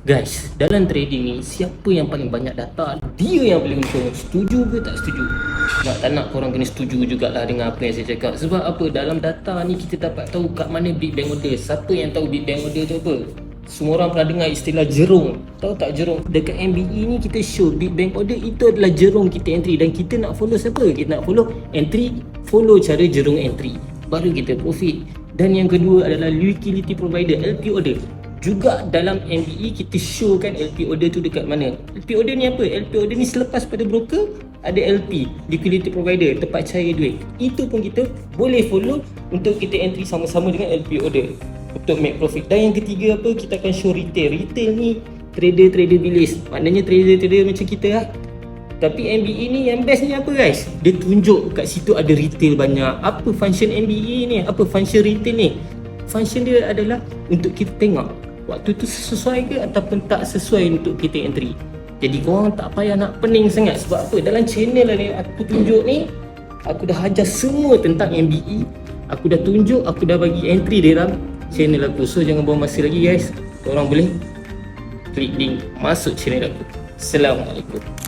Guys, dalam trading ni, siapa yang paling banyak data, dia yang paling untung. Setuju ke tak setuju? Tak nak korang kena setuju jugalah dengan apa yang saya cakap. Sebab apa? Dalam data ni kita dapat tahu kat mana big bang order. Siapa yang tahu big bang order tu apa? Semua orang pernah dengar istilah jerung. Tahu tak jerung? Dekat MBE ni kita show big bang order itu adalah jerung kita entry. Dan kita nak follow siapa? Kita nak follow entry, follow cara jerung entry, baru kita profit. Dan yang kedua adalah liquidity provider, LP order. Juga dalam MBE kita show kan LP order tu dekat mana. LP order ni apa? LP order ni selepas pada broker ada LP, liquidity provider, tempat cair duit. Itu pun kita boleh follow untuk kita entry sama-sama dengan LP order untuk make profit. Dan yang ketiga apa? Kita akan show retail. Retail ni trader-trader bilis. Maknanya trader-trader macam kita lah. Tapi MBE ni yang best ni apa guys? Dia tunjuk kat situ ada retail banyak. Apa function MBE ni? Apa function retail ni? Function dia adalah untuk kita tengok waktu tu sesuai ke ataupun tak sesuai untuk kita entry. Jadi korang tak payah nak pening sangat. Sebab apa? Dalam channel ni aku tunjuk ni, aku dah ajar semua tentang MBE. Aku dah tunjuk, aku dah bagi entry dalam channel aku. So jangan buang masa lagi guys. Korang boleh klik link masuk channel aku. Assalamualaikum.